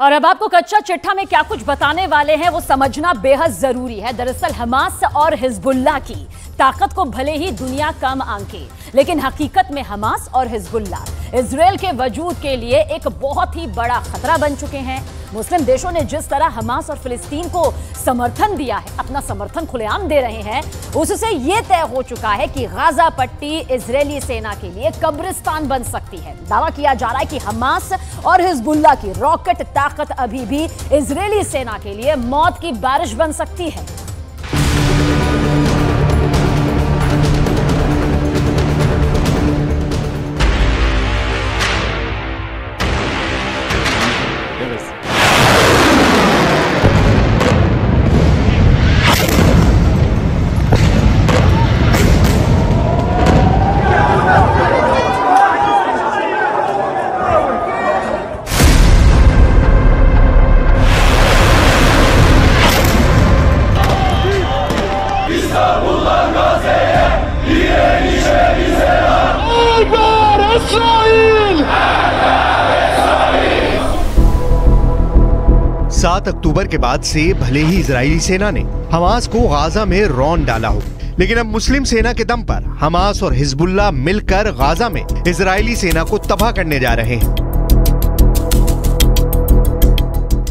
और अब आपको कच्चा चिट्ठा में क्या कुछ बताने वाले हैं वो समझना बेहद जरूरी है। दरअसल हमास और हिजबुल्लाह की ताकत को भले ही दुनिया कम आंके, लेकिन हकीकत में हमास और हिजबुल्लाह इजराइल के वजूद के लिए एक बहुत ही बड़ा खतरा बन चुके हैं। मुस्लिम देशों ने जिस तरह हमास और फिलिस्तीन को समर्थन दिया है, अपना समर्थन खुलेआम दे रहे हैं, उससे यह तय हो चुका है कि गाजा पट्टी इजरायली सेना के लिए कब्रिस्तान बन सकती है। दावा किया जा रहा है कि हमास और हिजबुल्लाह की रॉकेट ताकत अभी भी इजरायली सेना के लिए मौत की बारिश बन सकती है। अक्टूबर के बाद से भले ही इजरायली सेना ने हमास को गाजा में रौंद डाला हो, लेकिन अब मुस्लिम सेना के दम पर हमास और हिजबुल्लाह मिलकर गाजा में इजरायली सेना को तबाह करने जा रहे हैं।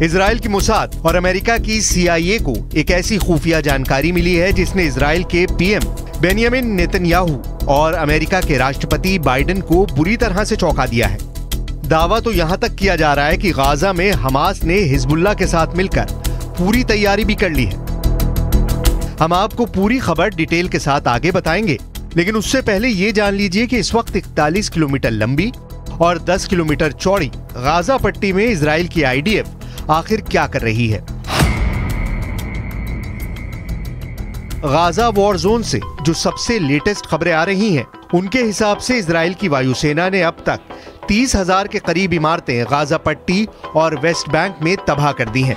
इजराइल की मोसाद और अमेरिका की CIA को एक ऐसी खुफिया जानकारी मिली है जिसने इजराइल के PM बेंयामिन नेतन्याहू और अमेरिका के राष्ट्रपति बाइडेन को बुरी तरह से चौंका दिया है। दावा तो यहां तक किया जा रहा है कि गाजा में हमास ने हिजबुल्लाह के साथ मिलकर पूरी तैयारी भी कर ली है। हम आपको पूरी खबर डिटेल के साथ आगे बताएंगे, लेकिन उससे पहले ये जान लीजिए कि इस वक्त 41 किलोमीटर लंबी और 10 किलोमीटर चौड़ी गाजा पट्टी में इजराइल की IDF आखिर क्या कर रही है। गाजा वॉर जोन से जो सबसे लेटेस्ट खबरें आ रही हैं, उनके हिसाब से इजराइल की वायुसेना ने अब तक 30,000 के करीब इमारतें गाजा पट्टी और वेस्ट बैंक में तबाह कर दी हैं।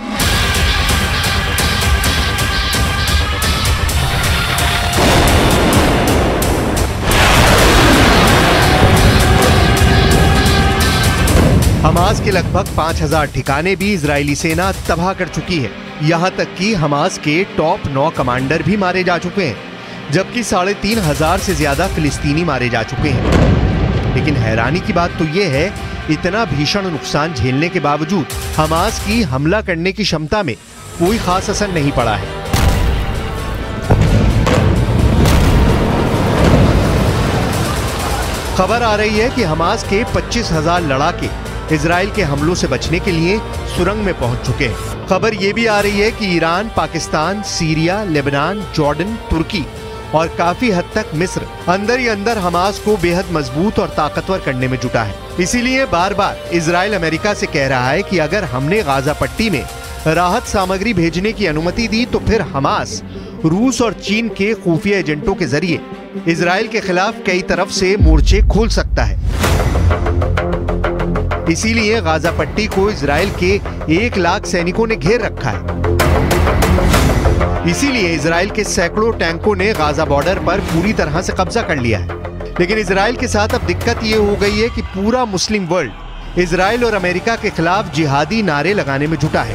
हमास के लगभग 5,000 ठिकाने भी इजरायली सेना तबाह कर चुकी है। यहां तक कि हमास के टॉप 9 कमांडर भी मारे जा चुके हैं, जबकि 3,500 से ज्यादा फिलिस्तीनी मारे जा चुके हैं। लेकिन हैरानी की बात तो यह है, इतना भीषण नुकसान झेलने के बावजूद हमास की हमला करने की क्षमता में कोई खास असर नहीं पड़ा है। खबर आ रही है कि हमास के 25,000 लड़ाके इजराइल के हमलों से बचने के लिए सुरंग में पहुंच चुके हैं। खबर यह भी आ रही है कि Iran, Pakistan, Syria, Lebanon, Jordan, तुर्की और काफी हद तक मिस्र अंदर ही अंदर हमास को बेहद मजबूत और ताकतवर करने में जुटा है। इसीलिए बार बार इजराइल अमेरिका से कह रहा है कि अगर हमने गाजा पट्टी में राहत सामग्री भेजने की अनुमति दी तो फिर हमास रूस और चीन के खुफिया एजेंटों के जरिए इजराइल के खिलाफ कई तरफ से मोर्चे खोल सकता है। इसीलिए गाजा पट्टी को इजराइल के 1 लाख सैनिकों ने घेर रखा है। इसीलिए इजराइल के सैकड़ों टैंकों ने गाजा बॉर्डर पर पूरी तरह से कब्जा कर लिया है। लेकिन इजराइल के साथ अब दिक्कत ये हो गई है कि पूरा मुस्लिम वर्ल्ड इजराइल और अमेरिका के खिलाफ जिहादी नारे लगाने में जुटा है।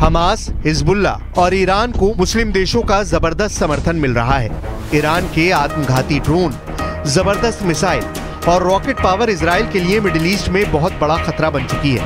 हमास, हिजबुल्लाह और ईरान को मुस्लिम देशों का जबरदस्त समर्थन मिल रहा है। ईरान के आत्मघाती ड्रोन, जबरदस्त मिसाइल और रॉकेट पावर इजराइल के लिए मिडिल ईस्ट में बहुत बड़ा खतरा बन चुकी है।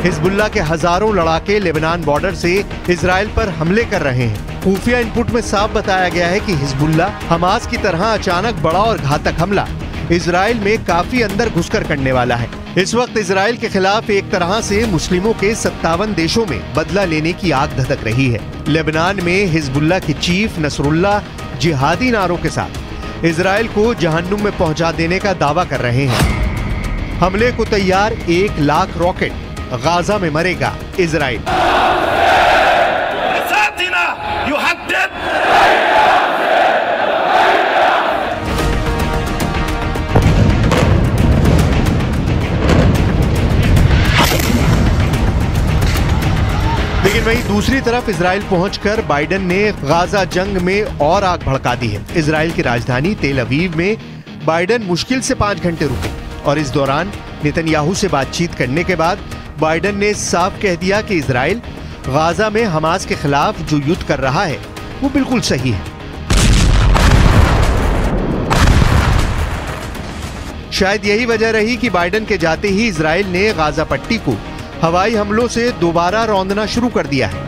हिजबुल्लाह के हजारों लड़ाके लेबनान बॉर्डर से इजराइल पर हमले कर रहे हैं। खुफिया इनपुट में साफ बताया गया है कि हिजबुल्लाह हमास की तरह अचानक बड़ा और घातक हमला इजराइल में काफी अंदर घुसकर करने वाला है। इस वक्त इजराइल के खिलाफ एक तरह से मुस्लिमों के 57 देशों में बदला लेने की आग धधक रही है। लेबनान में हिजबुल्लाह के चीफ नसरुल्लाह जिहादी नारों के साथ इजराइल को जहन्नुम में पहुंचा देने का दावा कर रहे हैं। हमले को तैयार 1 लाख रॉकेट, गाजा में मरेगा इजराइल। लेकिन वहीं दूसरी तरफ इजराइल पहुंचकर बाइडेन ने गाजा जंग में और आग भड़का दी है। इजराइल की राजधानी तेल अवीव में बाइडेन मुश्किल से 5 घंटे रुके और इस दौरान नेतन्याहू से बातचीत करने के बाद बाइडेन ने साफ कह दिया कि इजराइल गाजा में हमास के खिलाफ जो युद्ध कर रहा है वो बिल्कुल सही है। शायद यही वजह रही कि बाइडेन के जाते ही इजराइल ने गाजा पट्टी को हवाई हमलों से दोबारा रौंदना शुरू कर दिया है।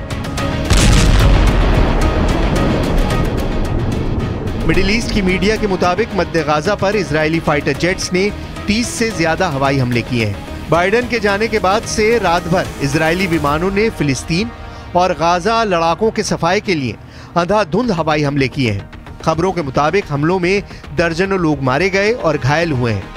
मिडिल ईस्ट की मीडिया के मुताबिक मध्य गाजा पर इजरायली फाइटर जेट्स ने 30 से ज्यादा हवाई हमले किए हैं। बाइडेन के जाने के बाद से रात भर इजरायली विमानों ने फिलिस्तीन और गाजा लड़ाकों के सफाई के लिए अंधाधुंध हवाई हमले किए हैं। खबरों के मुताबिक हमलों में दर्जनों लोग मारे गए और घायल हुए हैं।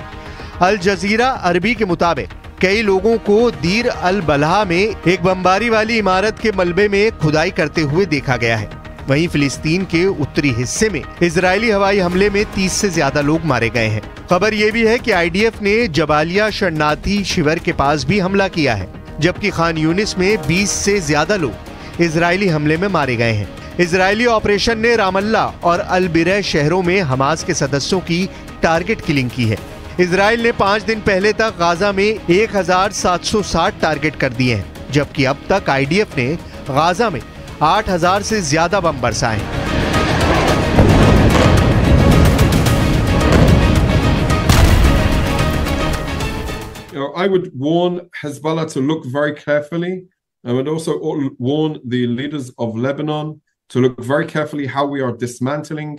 अल जजीरा अरबी के मुताबिक कई लोगों को दीर अल बलहा में एक बमबारी वाली इमारत के मलबे में खुदाई करते हुए देखा गया है। वहीं फिलिस्तीन के उत्तरी हिस्से में इजरायली हवाई हमले में 30 से ज्यादा लोग मारे गए हैं। खबर यह भी है कि आईडीएफ ने जबालिया शरणार्थी शिविर के पास भी हमला किया है, जबकि खान यूनिस में 20 से ज्यादा लोग इजरायली हमले में मारे गए हैं। इजरायली ऑपरेशन ने रामल्ला और अल बिरह शहरों में हमास के सदस्यों की टारगेट किलिंग की है। इजराइल ने 5 दिन पहले तक गाजा में 1760 टारगेट कर दिए हैं, जबकि अब तक आईडीएफ ने गाजा में 8000 से ज्यादा बम बरसाए हैं। I would warn Hezbollah to look very carefully. I would also warn the leaders of Lebanon to look very carefully how we are dismantling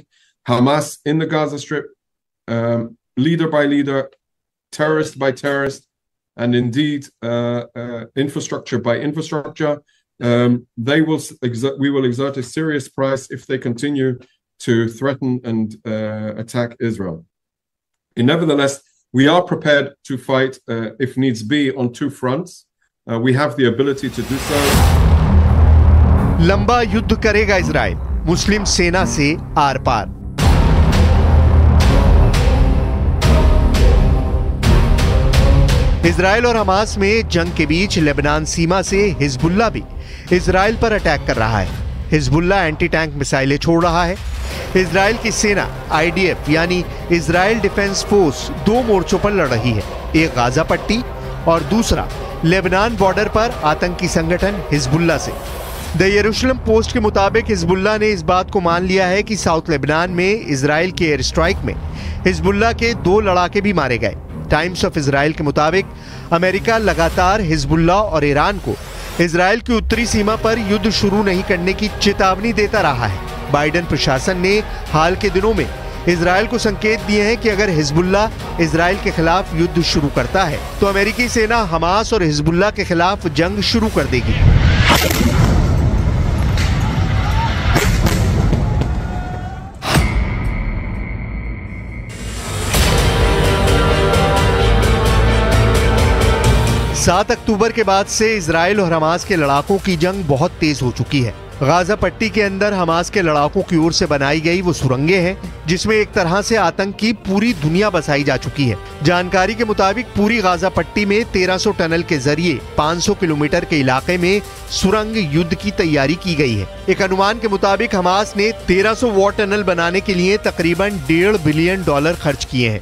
Hamas in the Gaza Strip, leader by leader, terrorist by terrorist, and indeed infrastructure by infrastructure. We will exert a serious price if they continue to threaten and attack Israel. Nevertheless, we are prepared to fight if needs be on 2 fronts. We have the ability to do so. लंबा युद्ध करेगा Israel मुस्लिम सेना से are par. Israel और Hamas में जंग के बीच Lebanon सीमा से हिजबुल्लाह भी इजराइल पर अटैक कर रहा है। हिजबुल्लाह एंटी टैंक मिसाइलें छोड़ रहा है। इजराइल की सेना आईडीएफ यानी इजराइल डिफेंस फोर्स 2 मोर्चों पर लड़ रही है, एक गाजा पट्टी और दूसरा लेबनान बॉर्डर पर आतंकी संगठन हिजबुल्लाह से। द यरूशलेम पोस्ट के मुताबिक हिजबुल्लाह ने इस बात को मान लिया है कि साउथ लेबनान में इजराइल के एयर स्ट्राइक में हिजबुल्लाह के 2 लड़ाके भी मारे गए। टाइम्स ऑफ इजराइल के मुताबिक अमेरिका लगातार हिजबुल्लाह और ईरान को इजराइल की उत्तरी सीमा पर युद्ध शुरू नहीं करने की चेतावनी देता रहा है। बाइडेन प्रशासन ने हाल के दिनों में इजराइल को संकेत दिए हैं कि अगर हिजबुल्लाह इजराइल के खिलाफ युद्ध शुरू करता है तो अमेरिकी सेना हमास और हिजबुल्लाह के खिलाफ जंग शुरू कर देगी। सात अक्टूबर के बाद से इजराइल और हमास के लड़ाकों की जंग बहुत तेज हो चुकी है। गाजा पट्टी के अंदर हमास के लड़ाकों की ओर से बनाई गई वो सुरंगें हैं जिसमें एक तरह से आतंक की पूरी दुनिया बसाई जा चुकी है। जानकारी के मुताबिक पूरी गाजा पट्टी में 1300 टनल के जरिए 500 किलोमीटर के इलाके में सुरंग युद्ध की तैयारी की गई है। एक अनुमान के मुताबिक हमास ने 1300 वॉट टनल बनाने के लिए तकरीबन $1.5 बिलियन खर्च किए हैं।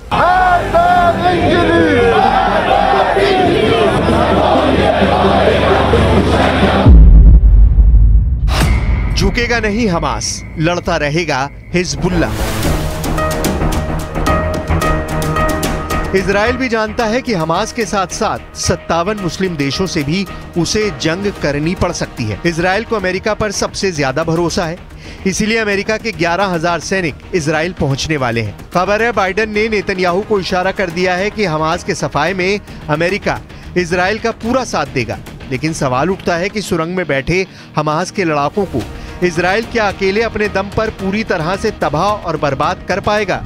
झुकेगा नहीं हमास, लड़ता रहेगा हिजबुल्लाह। इजराइल भी जानता है कि हमास के साथ साथ 57 मुस्लिम देशों से भी उसे जंग करनी पड़ सकती है। इजराइल को अमेरिका पर सबसे ज्यादा भरोसा है, इसीलिए अमेरिका के 11,000 सैनिक इजराइल पहुंचने वाले हैं। खबर है बाइडेन ने नेतन्याहू को इशारा कर दिया है कि हमास के सफाए में अमेरिका इजराइल का पूरा साथ देगा। लेकिन सवाल उठता है कि सुरंग में बैठे हमास के लड़ाकों को इजराइल क्या अकेले अपने दम पर पूरी तरह से तबाह और बर्बाद कर पाएगा?